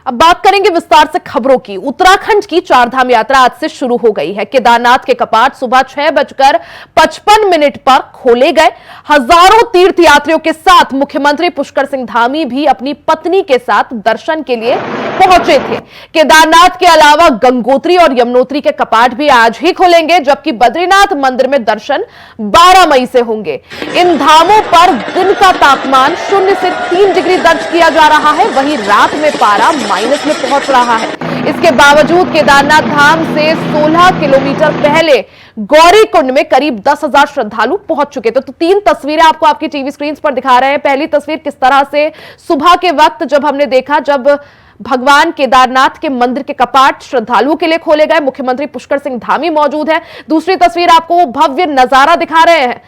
अब बात करेंगे विस्तार से खबरों की। उत्तराखंड की चारधाम यात्रा आज से शुरू हो गई है। केदारनाथ के कपाट सुबह 6:55 पर खोले गए। हजारों तीर्थयात्रियों के साथ मुख्यमंत्री पुष्कर सिंह धामी भी अपनी पत्नी के साथ दर्शन के लिए पहुंचे थे। केदारनाथ के अलावा गंगोत्री और यमुनोत्री के कपाट भी आज ही खोलेंगे, जबकि बद्रीनाथ मंदिर में दर्शन 12 मई से होंगे। इन धामों पर दिन का तापमान 0 से 3 डिग्री दर्ज किया जा रहा है, वहीं रात में पारा माइनस में पहुंच रहा है। इसके बावजूद केदारनाथ धाम से 16 किलोमीटर पहले गौरीकुंड में करीब 10,000 श्रद्धालु पहुंच चुके थे। तो 3 तस्वीरें आपको आपकी टीवी स्क्रीन पर दिखा रहे हैं। पहली तस्वीर किस तरह से सुबह के वक्त जब हमने देखा, जब भगवान केदारनाथ के मंदिर के कपाट श्रद्धालुओं के लिए खोले गए, मुख्यमंत्री पुष्कर सिंह धामी मौजूद है। दूसरी तस्वीर आपको भव्य नजारा दिखा रहे हैं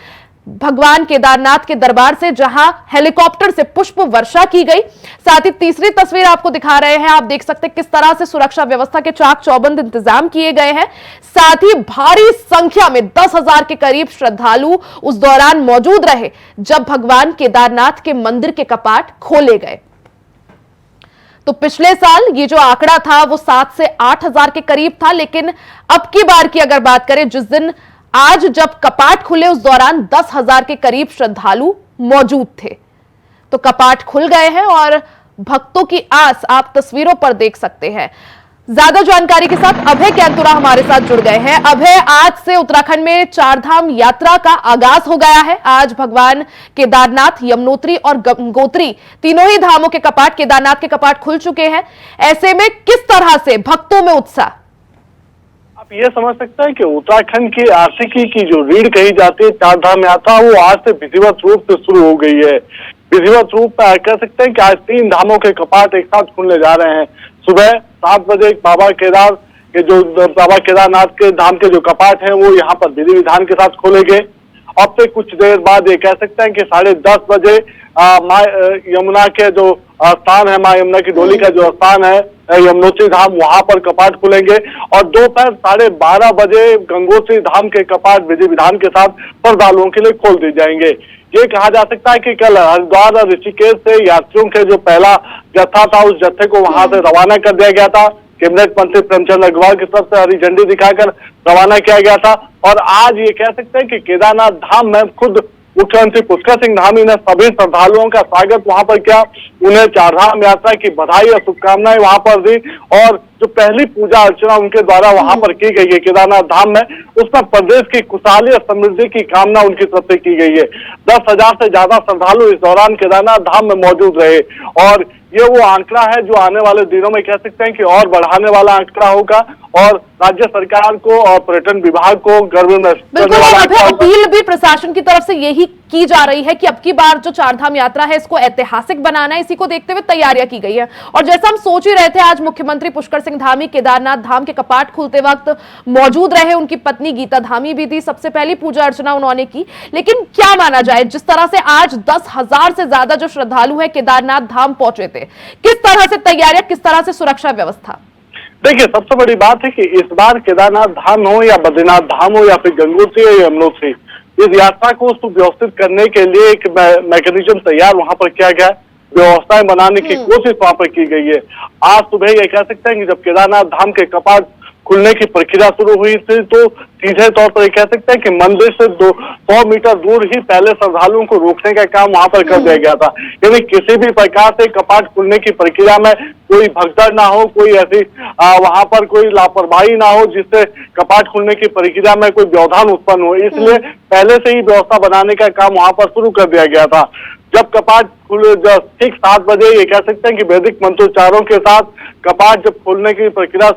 भगवान केदारनाथ के दरबार से, जहां हेलीकॉप्टर से पुष्प वर्षा की गई। साथ ही तीसरी तस्वीर आपको दिखा रहे हैं, आप देख सकते हैं किस तरह से सुरक्षा व्यवस्था के चाक चौबंद इंतजाम किए गए हैं। साथ ही भारी संख्या में 10,000 के करीब श्रद्धालु उस दौरान मौजूद रहे जब भगवान केदारनाथ के मंदिर के कपाट खोले गए। तो पिछले साल ये जो आंकड़ा था वो 7 से 8,000 के करीब था, लेकिन अब की बार की अगर बात करें, जिस दिन आज जब कपाट खुले उस दौरान 10,000 के करीब श्रद्धालु मौजूद थे। तो कपाट खुल गए हैं और भक्तों की आस आप तस्वीरों पर देख सकते हैं। ज्यादा जानकारी के साथ अभय कैंतुरा हमारे साथ जुड़ गए हैं। अभय, आज से उत्तराखंड में चारधाम यात्रा का आगाज हो गया है। आज भगवान केदारनाथ, यमुनोत्री और गंगोत्री तीनों ही धामों के कपाट, केदारनाथ के कपाट खुल चुके हैं। ऐसे में किस तरह से भक्तों में उत्साह? आप ये समझ सकते हैं कि उत्तराखंड की आर्थिकी की जो रीढ़ कही जाती है चारधाम यात्रा, वो आज से विधिवत रूप से शुरू हो गई है। विधिवत रूप में कह सकते हैं कि आज 3 धामों के कपाट एक साथ खुलने जा रहे हैं। सुबह 7 बजे बाबा केदारनाथ के धाम के जो कपाट हैं वो यहाँ पर विधि विधान के साथ खोले गए। अब से कुछ देर बाद ये कह सकते हैं कि 10:30 बजे माँ यमुना के जो स्थान है, माँ यमुना की डोली का जो स्थान है यमुनोत्री धाम, वहां पर कपाट खुलेंगे और दोपहर 12:30 बजे गंगोत्री धाम के कपाट विधि विधान के साथ श्रद्धालुओं के लिए खोल दिए जाएंगे। ये कहा जा सकता है कि कल हरिद्वार और ऋषिकेश से यात्रियों के जो पहला जत्था था, उस जत्थे को वहां से रवाना कर दिया गया था। कैबिनेट मंत्री प्रेमचंद अग्रवाल की तरफ से हरी झंडी दिखाकर रवाना किया गया था। और आज ये कह सकते हैं कि केदारनाथ धाम में खुद मुख्यमंत्री पुष्कर सिंह धामी ने सभी श्रद्धालुओं का स्वागत वहां पर किया। उन्हें चारधाम यात्रा की बधाई और शुभकामनाएं वहां पर दी और जो पहली पूजा अर्चना उनके द्वारा वहां पर की गई है केदारनाथ धाम में, उसमें प्रदेश की खुशहाली और समृद्धि की कामना उनकी तरफ से की गई है। 10,000 से ज्यादा श्रद्धालु इस दौरान केदारनाथ धाम में मौजूद रहे और ये वो आंकड़ा है जो आने वाले दिनों में कह सकते हैं कि और बढ़ाने वाला आंकड़ा होगा और राज्य सरकार को और पर्यटन विभाग को गर्व में अपील भी प्रशासन की तरफ से यही की जा रही है कि अब की बार जो चारधाम यात्रा है इसको ऐतिहासिक बनाना है। इसी को देखते हुए तैयारियां की गई है और जैसा हम सोच ही रहे थे, आज मुख्यमंत्री पुष्कर सिंह धामी केदारनाथ धाम के कपाट खुलते वक्त मौजूद रहे। उनकी पत्नी गीता धामी भी थी। सबसे पहली पूजा अर्चना उन्होंने की। लेकिन क्या माना जाए, जिस तरह से आज 10,000 से ज्यादा जो श्रद्धालु है केदारनाथ धाम पहुंचे थे, किस तरह से तैयारियां, किस तरह से सुरक्षा व्यवस्था? देखिए, सबसे बड़ी बात है कि इस बार केदारनाथ धाम हो या बद्रीनाथ धाम हो या फिर गंगोत्री या यमुनोत्री, इस यात्रा को सुव्यवस्थित करने के लिए एक मैकेनिज्म तैयार वहां पर किया गया, व्यवस्थाएं बनाने की कोशिश वहां पर की गई है। आज सुबह ये कह सकते हैं कि जब केदारनाथ धाम के कपाट खुलने की प्रक्रिया शुरू हुई थी तो सीधे तौर पर कह सकते हैं कि मंदिर से 100 मीटर दूर ही पहले श्रद्धालुओं को रोकने का काम वहां पर कर दिया गया था। यानी किसी भी प्रकार से कपाट खुलने की प्रक्रिया में कोई भगदड़ ना हो, कोई ऐसी वहां पर कोई लापरवाही ना हो जिससे कपाट खुलने की प्रक्रिया में कोई व्यवधान उत्पन्न हो। इसलिए पहले से ही व्यवस्था बनाने का काम वहां पर शुरू कर दिया गया था। जब कपाट ठीक 7 बजे ये कह सकते हैं कि वैदिक मंत्रोच्चारों के साथ कपाट जब खोलने की प्रक्रिया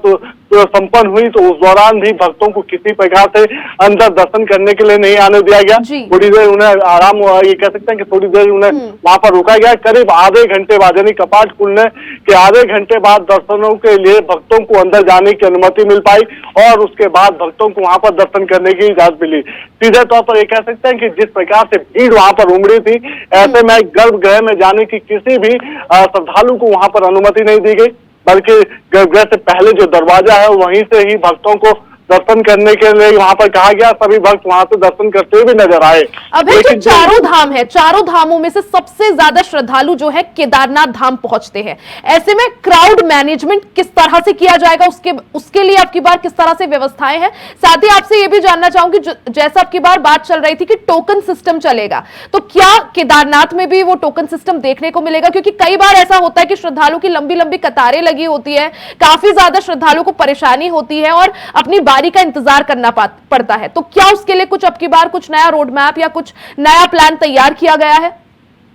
संपन्न हुई तो उस दौरान भी भक्तों को किसी प्रकार से अंदर दर्शन करने के लिए नहीं आने दिया गया। थोड़ी देर उन्हें आराम, ये कह सकते हैं कि थोड़ी देर उन्हें वहां पर रोका गया। करीब आधे घंटे बाद, यानी कपाट खुलने के आधे घंटे बाद दर्शनों के लिए भक्तों को अंदर जाने की अनुमति मिल पाई और उसके बाद भक्तों को वहां पर दर्शन करने की इजाजत मिली। सीधे तौर पर ये कह सकते हैं कि जिस प्रकार से भीड़ वहां पर उमड़ी थी, ऐसे में गर्भगृह में जाने की किसी भी श्रद्धालु को वहां पर अनुमति नहीं दी गई, बल्कि गर्भगृह से पहले जो दरवाजा है वहीं से ही भक्तों को दर्शन करने के लिए वहां पर कहा गया। सभी भक्त वहां से दर्शन करते हुए भी नजर आए। अब जो चारों धाम है, चारों धामों में से सबसे ज्यादा श्रद्धालु जो है केदारनाथ धाम पहुंचते हैं। ऐसे में क्राउड मैनेजमेंट किस तरह से किया जाएगा, उसके लिए आपकी बार किस तरह से व्यवस्थाएं हैं? साथ ही आपसे यह भी जानना चाहूंगी, जैसा आपकी बार बात चल रही थी कि टोकन सिस्टम चलेगा, तो क्या केदारनाथ में भी वो टोकन सिस्टम देखने को मिलेगा? क्योंकि कई बार ऐसा होता है कि श्रद्धालु की लंबी लंबी कतारें लगी होती है, काफी ज्यादा श्रद्धालुओं को परेशानी होती है और अपनी बारी का इंतजार करना पड़ता है। तो क्या उसके लिए कुछ अब की बार कुछ नया रोड मैप या कुछ नया प्लान तैयार किया गया है?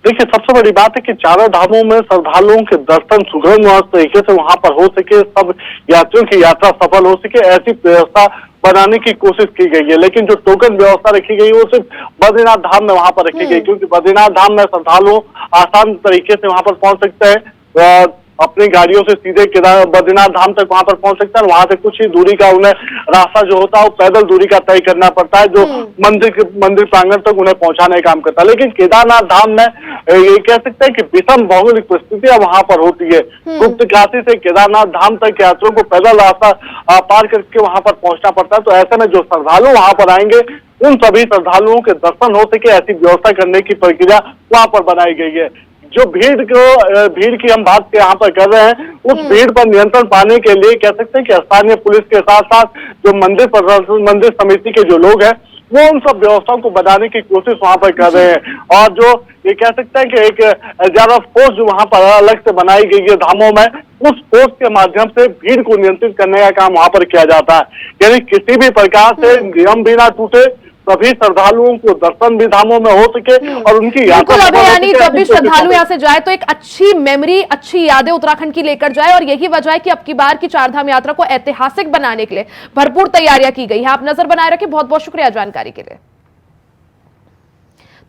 देखिए, सबसे बड़ी बात है कि चारों धामों में श्रद्धालुओं के दर्शन सुगम तरीके से वहां पर हो सके, सब यात्रियों की यात्रा सफल हो सके, ऐसी व्यवस्था बनाने की कोशिश की गई है। लेकिन जो टोकन व्यवस्था रखी गई है वो सिर्फ बद्रीनाथ धाम में वहां पर रखी गई, क्योंकि बद्रीनाथ धाम में श्रद्धालु आसान तरीके से वहां पर पहुंच सकते हैं, अपनी गाड़ियों से सीधे बद्रीनाथ धाम तक वहां पर पहुंच सकता है। वहां से कुछ ही दूरी का उन्हें रास्ता जो होता है वो पैदल दूरी का तय करना पड़ता है, जो मंदिर प्रांगण तक उन्हें पहुंचाने का काम करता है। लेकिन केदारनाथ धाम में ये कह सकते हैं कि विषम भौगोलिक परिस्थितियां वहां पर होती है। गुप्त काशी से केदारनाथ धाम तक यात्रियों को पैदल रास्ता पार करके वहां पर पहुंचना पड़ता है। तो ऐसे में जो श्रद्धालु वहां पर आएंगे उन सभी श्रद्धालुओं के दर्शन हो सके, ऐसी व्यवस्था करने की प्रक्रिया वहां पर बनाई गई है। जो भीड़ की हम बात यहाँ पर कर रहे हैं, उस भीड़ पर नियंत्रण पाने के लिए कह सकते हैं कि स्थानीय पुलिस के साथ साथ जो मंदिर समिति के जो लोग हैं वो उन सब व्यवस्थाओं को बनाने की कोशिश वहां पर कर रहे हैं। और जो ये कह सकते हैं कि एक ज्यादा फोर्स जो वहां पर अलग से बनाई गई है धामों में, उस फोर्स के माध्यम से भीड़ को नियंत्रित करने का काम वहां पर किया जाता है। यानी किसी भी प्रकार से नियम भी ना टूटे, सभी श्रद्धालुओं को दर्शन भी धामों में हो सके और उनकी यात्रा यानी जब भी श्रद्धालु यहाँ से जाए तो एक अच्छी मेमोरी, अच्छी यादें उत्तराखंड की लेकर जाए। और यही वजह है कि अब की बार की चारधाम यात्रा को ऐतिहासिक बनाने के लिए भरपूर तैयारियां की गई है। आप नजर बनाए रखें। बहुत बहुत शुक्रिया जानकारी के लिए।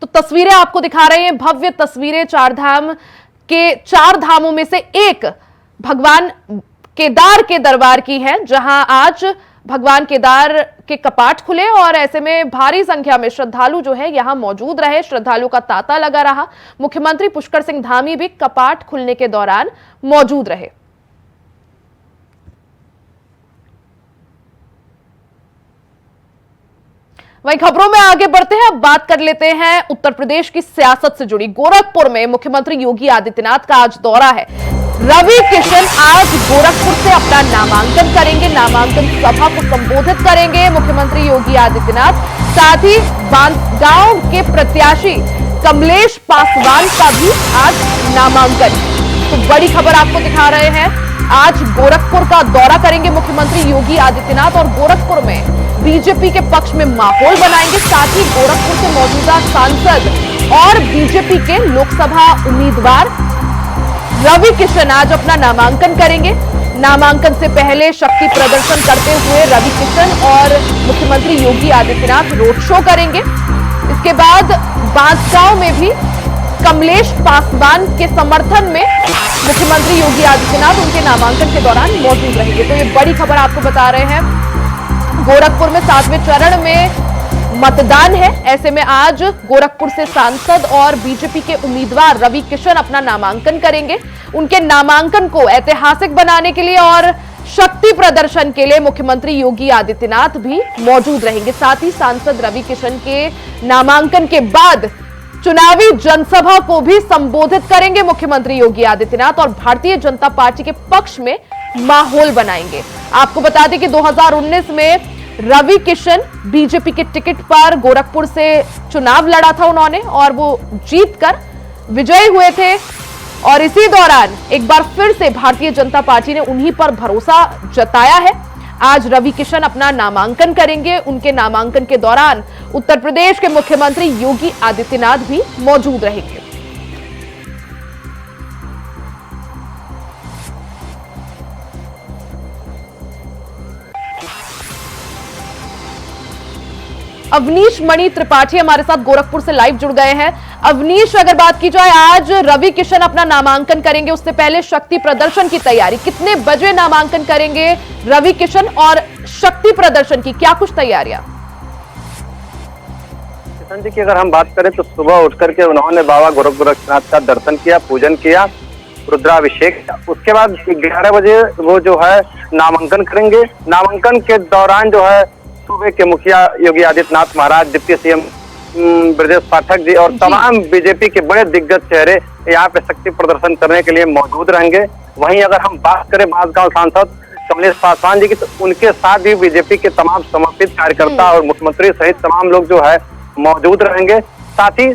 तो तस्वीरें आपको दिखा रहे हैं, भव्य तस्वीरें चारधाम के, चार धामों में से एक भगवान केदार के दरबार की है, जहां आज भगवान केदार के कपाट खुले और ऐसे में भारी संख्या में श्रद्धालु जो है यहां मौजूद रहे। श्रद्धालु का तांता लगा रहा। मुख्यमंत्री पुष्कर सिंह धामी भी कपाट खुलने के दौरान मौजूद रहे। वहीं खबरों में आगे बढ़ते हैं, अब बात कर लेते हैं उत्तर प्रदेश की सियासत से जुड़ी। गोरखपुर में मुख्यमंत्री योगी आदित्यनाथ का आज दौरा है। रवि किशन आज गोरखपुर से अपना नामांकन करेंगे, नामांकन सभा को संबोधित करेंगे मुख्यमंत्री योगी आदित्यनाथ। साथ ही बांसगांव के प्रत्याशी कमलेश पासवान का भी आज नामांकन। तो बड़ी खबर आपको दिखा रहे हैं, आज गोरखपुर का दौरा करेंगे मुख्यमंत्री योगी आदित्यनाथ और गोरखपुर में बीजेपी के पक्ष में माहौल बनाएंगे। साथ ही गोरखपुर से मौजूदा सांसद और बीजेपी के लोकसभा उम्मीदवार रवि किशन आज अपना नामांकन करेंगे। नामांकन से पहले शक्ति प्रदर्शन करते हुए रवि किशन और मुख्यमंत्री योगी आदित्यनाथ रोड शो करेंगे। इसके बाद बांसगांव में भी कमलेश पासवान के समर्थन में मुख्यमंत्री योगी आदित्यनाथ उनके नामांकन के दौरान मौजूद रहेंगे। तो ये बड़ी खबर आपको बता रहे हैं। गोरखपुर में 7वें चरण में मतदान है। ऐसे में आज गोरखपुर से सांसद और बीजेपी के उम्मीदवार रवि किशन अपना नामांकन करेंगे। उनके नामांकन को ऐतिहासिक बनाने के लिए और शक्ति प्रदर्शन के लिए मुख्यमंत्री योगी आदित्यनाथ भी मौजूद रहेंगे। साथ ही सांसद रवि किशन के नामांकन के बाद चुनावी जनसभा को भी संबोधित करेंगे मुख्यमंत्री योगी आदित्यनाथ और भारतीय जनता पार्टी के पक्ष में माहौल बनाएंगे। आपको बता दें कि 2019 में रवि किशन बीजेपी के टिकट पर गोरखपुर से चुनाव लड़ा था उन्होंने और वो जीतकर विजयी हुए थे। और इसी दौरान एक बार फिर से भारतीय जनता पार्टी ने उन्हीं पर भरोसा जताया है। आज रवि किशन अपना नामांकन करेंगे। उनके नामांकन के दौरान उत्तर प्रदेश के मुख्यमंत्री योगी आदित्यनाथ भी मौजूद रहेंगे। अवनीश मणि त्रिपाठी हमारे साथ गोरखपुर से लाइव जुड़ गए हैं। अवनीश, अगर बात की जाए, आज रवि किशन अपना नामांकन करेंगे, उससे पहले शक्ति प्रदर्शन की तैयारी, कितने बजे नामांकन करेंगे रवि किशन और शक्ति प्रदर्शन की क्या कुछ तैयारियां? किशन जी की अगर हम बात करें तो सुबह उठ करके उन्होंने बाबा गोरखनाथ का दर्शन किया, पूजन किया रुद्राभिषेक। उसके बाद 11 बजे वो जो है नामांकन करेंगे। नामांकन के दौरान जो है सूबे के मुखिया योगी आदित्यनाथ महाराज, डिप्टी सीएम ब्रजेश पाठक जी और तमाम बीजेपी के बड़े दिग्गज चेहरे यहाँ पे शक्ति प्रदर्शन करने के लिए मौजूद रहेंगे। वहीं अगर हम बात करें बांसगांव सांसद कमलेश पासवान जी की, तो उनके साथ भी बीजेपी के तमाम समर्पित कार्यकर्ता और मुख्यमंत्री सहित तमाम लोग जो है मौजूद रहेंगे। साथ ही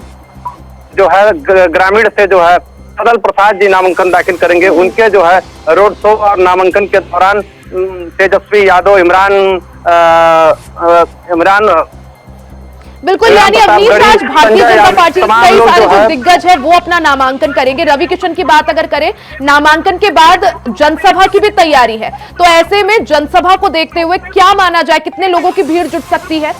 जो है ग्रामीण से जो है सदल प्रसाद जी नामांकन दाखिल करेंगे। उनके जो है रोड शो और नामांकन के दौरान तेजस्वी यादव, इमरान बिल्कुल, यानी अवनीश आज भारतीय जनता पार्टी के कई सारे जो दिग्गज है वो अपना नामांकन करेंगे। रवि किशन की बात अगर करें, नामांकन के बाद जनसभा की भी तैयारी है, तो ऐसे में जनसभा को देखते हुए क्या माना जाए, कितने लोगों की भीड़ जुट सकती है?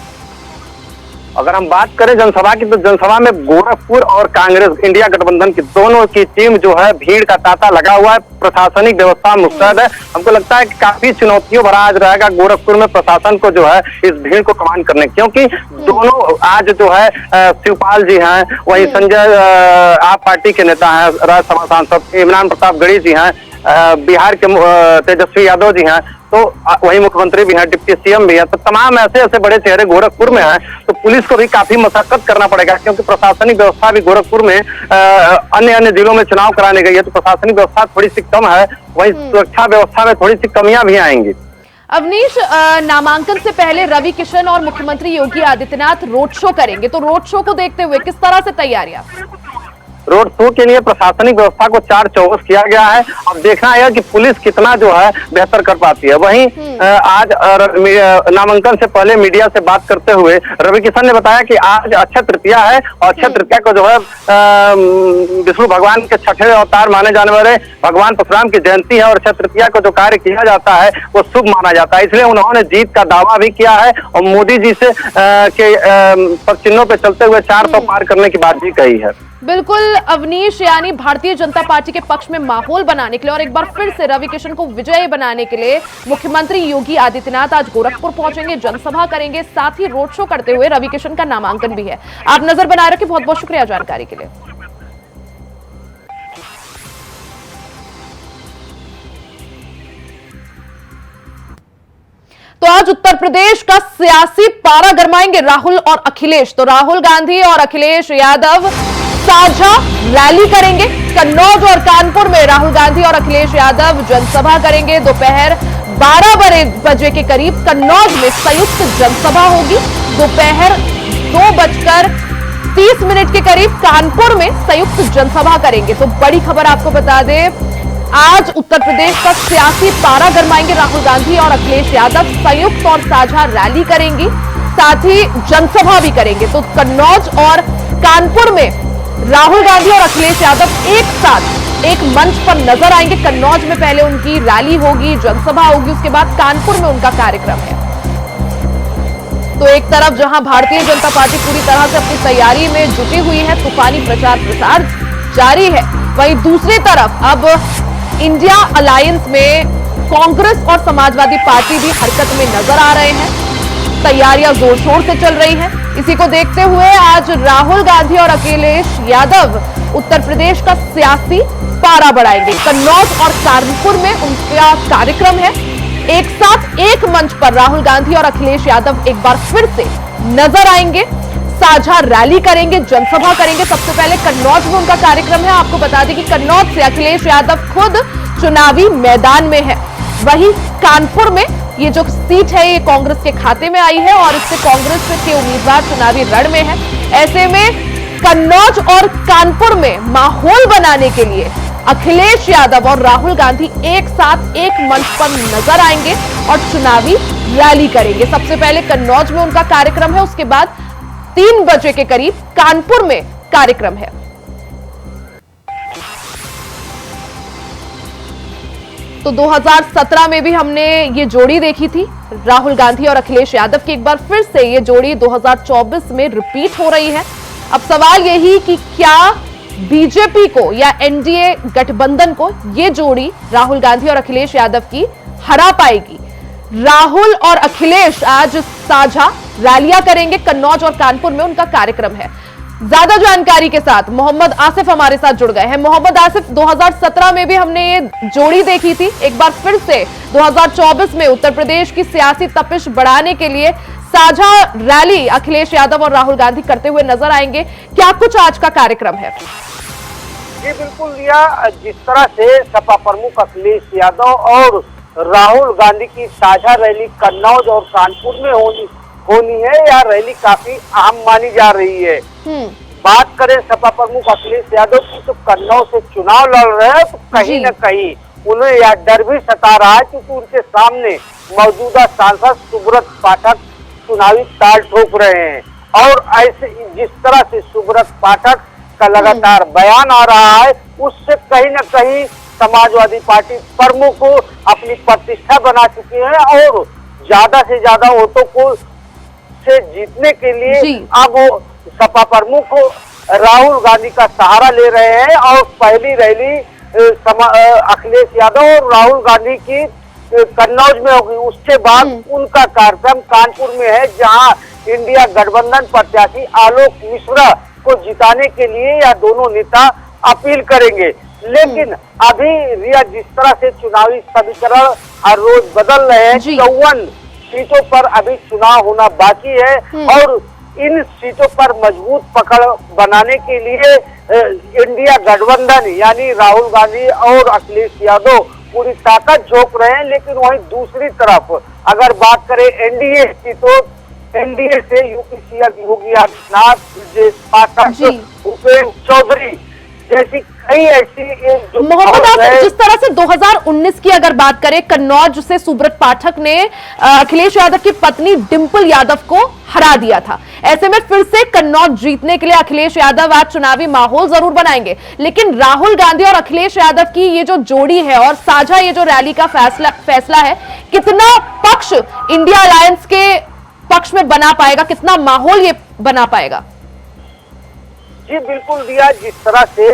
अगर हम बात करें जनसभा की, तो जनसभा में गोरखपुर और कांग्रेस इंडिया गठबंधन की दोनों की टीम जो है भीड़ का तांता लगा हुआ है। प्रशासनिक व्यवस्था मुस्तैद है। हमको लगता है कि काफी चुनौतियों भरा आज रहेगा गोरखपुर में प्रशासन को जो है इस भीड़ को कमांड करने, क्योंकि दोनों आज जो है शिवपाल जी हैं, वहीं संजय आप पार्टी के नेता हैं, राज्यसभा सांसद इमरान प्रताप गढ़ी जी हैं, बिहार के तेजस्वी यादव जी हैं, तो वही मुख्यमंत्री भी हैं, डिप्टी सीएम भी है। तो तमाम ऐसे ऐसे बड़े चेहरे गोरखपुर में हैं, तो पुलिस को भी काफी मशक्कत करना पड़ेगा, क्योंकि प्रशासनिक व्यवस्था भी गोरखपुर में अन्य जिलों में चुनाव कराने गई है, तो प्रशासनिक व्यवस्था थोड़ी सी कम है। वही सुरक्षा व्यवस्था में थोड़ी सी कमियां भी आएंगी। अवनीश, नामांकन से पहले रवि किशन और मुख्यमंत्री योगी आदित्यनाथ रोड शो करेंगे, तो रोड शो को देखते हुए किस तरह से तैयारियां? रोड शो के लिए प्रशासनिक व्यवस्था को 4-4 किया गया है। अब देखना है कि पुलिस कितना जो है बेहतर कर पाती है। वहीं आज नामांकन से पहले मीडिया से बात करते हुए रवि किशन ने बताया कि आज अक्षय तृतीया है और अक्षय तृतीया को जो है विष्णु भगवान के 6ठे अवतार माने जाने वाले भगवान परशुराम की जयंती है और अक्षय तृतीया को जो कार्य किया जाता है वो शुभ माना जाता है। इसलिए उन्होंने जीत का दावा भी किया है और मोदी जी से के चिन्हों पे चलते हुए 400 पार करने की बात भी कही है। बिल्कुल अवनीश, यानी भारतीय जनता पार्टी के पक्ष में माहौल बनाने के लिए और एक बार फिर से रवि किशन को विजयी बनाने के लिए मुख्यमंत्री योगी आदित्यनाथ आज गोरखपुर पहुंचेंगे, जनसभा करेंगे, साथ ही रोड शो करते हुए रवि किशन का नामांकन भी है। आप नजर बनाए रखें। बहुत बहुत शुक्रिया जानकारी के लिए। तो आज उत्तर प्रदेश का सियासी पारा गरमाएंगे राहुल और अखिलेश। तो राहुल गांधी और अखिलेश यादव साझा रैली करेंगे। कन्नौज और कानपुर में राहुल गांधी और अखिलेश यादव जनसभा करेंगे। दोपहर 12 बजे के करीब कन्नौज में संयुक्त जनसभा होगी। दोपहर 2:30 के करीब कानपुर में संयुक्त जनसभा करेंगे। तो बड़ी खबर आपको बता दें, आज उत्तर प्रदेश का सियासी पारा गरमाएंगे राहुल गांधी और अखिलेश यादव, संयुक्त और साझा रैली करेंगी, साथ ही जनसभा भी करेंगे। तो कन्नौज और कानपुर में राहुल गांधी और अखिलेश यादव एक साथ एक मंच पर नजर आएंगे। कन्नौज में पहले उनकी रैली होगी, जनसभा होगी, उसके बाद कानपुर में उनका कार्यक्रम है। तो एक तरफ जहां भारतीय जनता पार्टी पूरी तरह से अपनी तैयारी में जुटी हुई है, तूफानी प्रचार प्रसार जारी है, वहीं दूसरी तरफ अब इंडिया अलायंस में कांग्रेस और समाजवादी पार्टी भी हरकत में नजर आ रहे हैं। तैयारियां जोर शोर से चल रही हैं। इसी को देखते हुए आज राहुल गांधी और अखिलेश यादव उत्तर प्रदेश का सियासी पारा बढ़ाएंगे। कन्नौज और कानपुर में उनका कार्यक्रम है। एक साथ एक मंच पर राहुल गांधी और अखिलेश यादव एक बार फिर से नजर आएंगे, साझा रैली करेंगे, जनसभा करेंगे। सबसे पहले कन्नौज में उनका कार्यक्रम है। आपको बता दें कि कन्नौज से अखिलेश यादव खुद चुनावी मैदान में है। वहीं कानपुर में ये जो सीट है ये कांग्रेस के खाते में आई है और इससे कांग्रेस के उम्मीदवार चुनावी रण में है। ऐसे में कन्नौज और कानपुर में माहौल बनाने के लिए अखिलेश यादव और राहुल गांधी एक साथ एक मंच पर नजर आएंगे और चुनावी रैली करेंगे। सबसे पहले कन्नौज में उनका कार्यक्रम है, उसके बाद 3 बजे के करीब कानपुर में कार्यक्रम है। तो 2017 में भी हमने ये जोड़ी देखी थी, राहुल गांधी और अखिलेश यादव की। एक बार फिर से ये जोड़ी 2024 में रिपीट हो रही है। अब सवाल यही कि क्या बीजेपी को या एनडीए गठबंधन को ये जोड़ी राहुल गांधी और अखिलेश यादव की हरा पाएगी। राहुल और अखिलेश आज साझा रैलियां करेंगे, कन्नौज और कानपुर में उनका कार्यक्रम है। ज्यादा जानकारी के साथ मोहम्मद आसिफ हमारे साथ जुड़ गए हैं। मोहम्मद आसिफ, 2017 में भी हमने ये जोड़ी देखी थी, एक बार फिर से 2024 में उत्तर प्रदेश की सियासी तपिश बढ़ाने के लिए साझा रैली अखिलेश यादव और राहुल गांधी करते हुए नजर आएंगे। क्या कुछ आज का कार्यक्रम है? जी बिल्कुल रिया, जिस तरह से सपा प्रमुख अखिलेश यादव और राहुल गांधी की साझा रैली कन्नौज और कानपुर में होनी है, यह रैली काफी अहम मानी जा रही है। बात करें सपा प्रमुख अखिलेश यादव की, तो कन्नौज से चुनाव लड़ रहे हैं, तो कहीं न कहीं उन्हें यह डर भी सता रहा है क्योंकि उनके सामने मौजूदा सांसद सुब्रत पाठक चुनावी ताल ठोक रहे हैं। और ऐसे जिस तरह से सुब्रत पाठक का लगातार बयान आ रहा है, उससे कहीं न कहीं समाजवादी पार्टी प्रमुख अपनी प्रतिष्ठा बना चुकी है और ज्यादा से ज्यादा वोटों को से जीतने के लिए अब सपा प्रमुख राहुल गांधी का सहारा ले रहे हैं। और पहली रैली अखिलेश यादव और राहुल गांधी की कन्नौज में होगी, उसके बाद उनका कार्यक्रम कानपुर में है, जहां इंडिया गठबंधन प्रत्याशी आलोक मिश्रा को जिताने के लिए यह दोनों नेता अपील करेंगे। लेकिन अभी रिया, जिस तरह से चुनावी समीकरण हर रोज बदल रहे हैं, 54 सीटों पर अभी चुनाव होना बाकी है और इन सीटों पर मजबूत पकड़ बनाने के लिए इंडिया गठबंधन यानी राहुल गांधी और अखिलेश यादव पूरी ताकत झोंक रहे हैं। लेकिन वहीं दूसरी तरफ अगर बात करें एनडीए की, तो एनडीए से यूपी सीएम योगी आदित्यनाथ, ब्रजेश पाठक, उपेंद्र चौधरी जैसी कई ऐसी मोहम्मद आसिफ, जिस तरह से 2019 की अगर बात करें, कन्नौज से सुब्रत पाठक ने अखिलेश यादव की पत्नी डिंपल यादव को हरा दिया था। ऐसे में फिर से कन्नौज जीतने के लिए अखिलेश यादव आज चुनावी माहौल जरूर बनाएंगे। लेकिन राहुल गांधी और अखिलेश यादव की ये जो जोड़ी है और साझा ये जो रैली का फैसला है, कितना पक्ष इंडिया अलायंस के पक्ष में बना पाएगा, कितना माहौल ये बना पाएगा? जी बिल्कुल दिया, जिस तरह से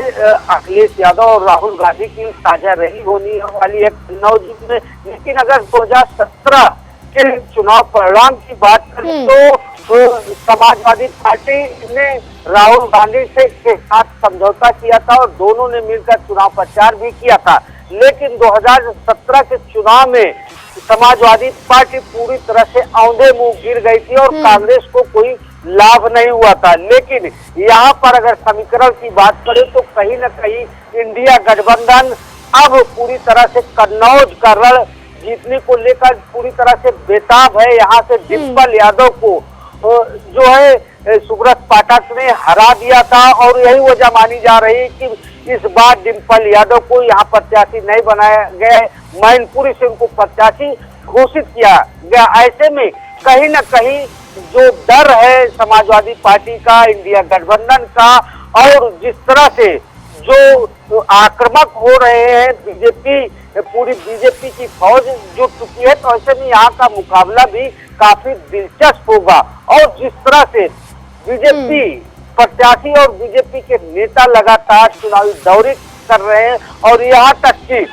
अखिलेश यादव और राहुल गांधी की साझा रैली होनी वाली है कन्नौज में, लेकिन अगर 2017 के चुनाव परिणाम की बात करें तो समाजवादी पार्टी ने राहुल गांधी के साथ समझौता किया था और दोनों ने मिलकर चुनाव प्रचार भी किया था। लेकिन 2017 के चुनाव में समाजवादी पार्टी पूरी तरह से औंधे मुंह गिर गई थी और कांग्रेस को कोई लाभ नहीं हुआ था। लेकिन यहाँ पर अगर समीकरण की बात करें तो कहीं न कहीं इंडिया गठबंधन अब पूरी तरह से कन्नौज का रण जीतने को लेकर पूरी तरह से बेताब है। यहाँ से डिंपल यादव को जो है सुब्रत पाठक ने हरा दिया था और यही वजह मानी जा रही है कि इस बार डिंपल यादव को यहाँ प्रत्याशी नहीं बनाया गया है, मैनपुरी से उनको प्रत्याशी घोषित किया गया। ऐसे में कहीं न कहीं जो डर है समाजवादी पार्टी का, इंडिया गठबंधन का, और जिस तरह से जो आक्रामक हो रहे हैं बीजेपी, पूरी बीजेपी की फौज जुट चुकी है, तो ऐसे में यहाँ का मुकाबला भी काफी दिलचस्प होगा। और जिस तरह से बीजेपी प्रत्याशी और बीजेपी के नेता लगातार चुनावी दौरे कर रहे हैं और यहाँ तक कि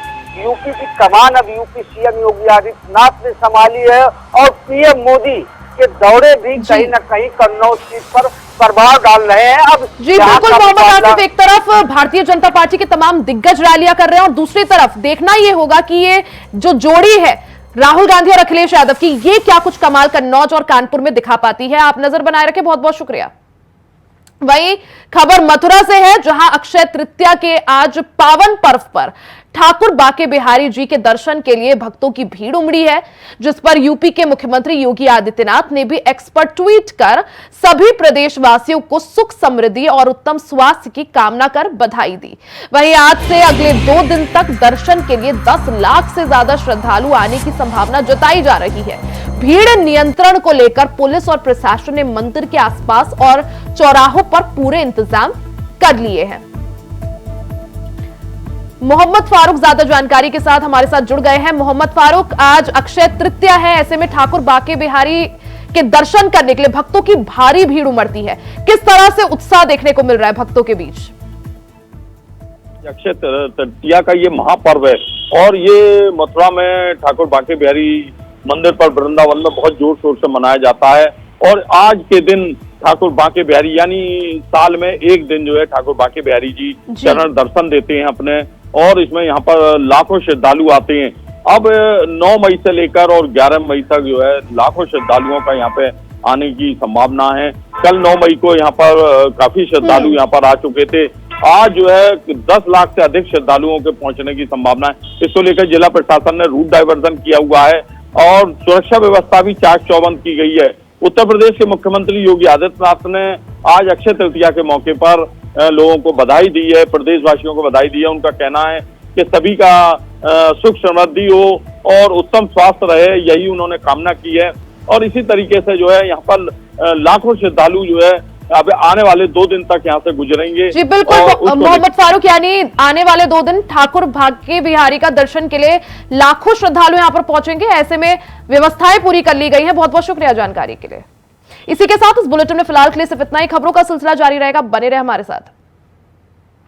यूपी की कमान अब यूपी सीएम योगी आदित्यनाथ ने संभाली है और पीएम मोदी के दौरे भी कहीं न कहीं कन्नौज सीट पर प्रभाव डाल रहे हैं। अब जी बिल्कुल मोहम्मद आसिफ, एक तरफ भारतीय जनता पार्टी के तमाम दिग्गज रैलियां कर रहे हैं और दूसरी तरफ देखना ये होगा कि ये जो जोड़ी है राहुल गांधी और अखिलेश यादव की, ये क्या कुछ कमाल कन्नौज और कानपुर में दिखा पाती है। आप नजर बनाए रखें, बहुत बहुत शुक्रिया। वहीं खबर मथुरा से है, जहां अक्षय तृतीया के आज पावन पर्व पर ठाकुर बाके बिहारी जी के दर्शन के लिए भक्तों की भीड़ उमड़ी है, जिस पर यूपी के मुख्यमंत्री योगी आदित्यनाथ ने भी एक्स पर ट्वीट कर सभी प्रदेशवासियों को सुख समृद्धि और उत्तम स्वास्थ्य की कामना कर बधाई दी। वहीं आज से अगले 2 दिन तक दर्शन के लिए 10 लाख से ज्यादा श्रद्धालु आने की संभावना जताई जा रही है। भीड़ नियंत्रण को लेकर पुलिस और प्रशासन ने मंदिर के आसपास और चौराहों पर पूरे इंतजाम कर लिए हैं। मोहम्मद फारूक ज्यादा जानकारी के साथ हमारे साथ जुड़ गए हैं। मोहम्मद फारूक, आज अक्षय तृतीया है, ऐसे में ठाकुर बाके बिहारी के दर्शन करने के लिए भक्तों की भारी भीड़ उमड़ती है। किस तरह से उत्साह देखने को मिल रहा है भक्तों के बीच? अक्षय तृतीया का ये महापर्व है और ये मथुरा में ठाकुर बाके बिहारी मंदिर पर वृंदावन में बहुत जोर शोर से मनाया जाता है और आज के दिन ठाकुर बांके बिहारी, यानी साल में एक दिन जो है ठाकुर बांके बिहारी जी चरण दर्शन देते हैं अपने, और इसमें यहाँ पर लाखों श्रद्धालु आते हैं। अब 9 मई से लेकर और 11 मई तक जो है लाखों श्रद्धालुओं का यहाँ पे आने की संभावना है। कल 9 मई को यहाँ पर काफी श्रद्धालु यहाँ पर आ चुके थे। आज जो है 10 लाख से अधिक श्रद्धालुओं के पहुंचने की संभावना है। इसको लेकर जिला प्रशासन ने रूट डाइवर्जन किया हुआ है और सुरक्षा व्यवस्था भी चाक चौबंद की गई है। उत्तर प्रदेश के मुख्यमंत्री योगी आदित्यनाथ ने आज अक्षय तृतीया के मौके पर लोगों को बधाई दी है, प्रदेशवासियों को बधाई दी है। उनका कहना है कि सभी का सुख समृद्धि हो और उत्तम स्वास्थ्य रहे, यही उन्होंने कामना की है। और इसी तरीके से जो है यहाँ पर लाखों श्रद्धालु जो है अब आने वाले 2 दिन तक यहाँ से गुजरेंगे। जी बिल्कुल मोहम्मद फारूक, यानी आने वाले 2 दिन ठाकुर बांके बिहारी का दर्शन के लिए लाखों श्रद्धालु यहाँ पर पहुंचेंगे। ऐसे में व्यवस्थाएं पूरी कर ली गई हैं। बहुत बहुत शुक्रिया जानकारी के लिए। इसी के साथ इस बुलेटिन में फिलहाल के लिए सिर्फ इतना ही। खबरों का सिलसिला जारी रहेगा, बने रहे हमारे साथ।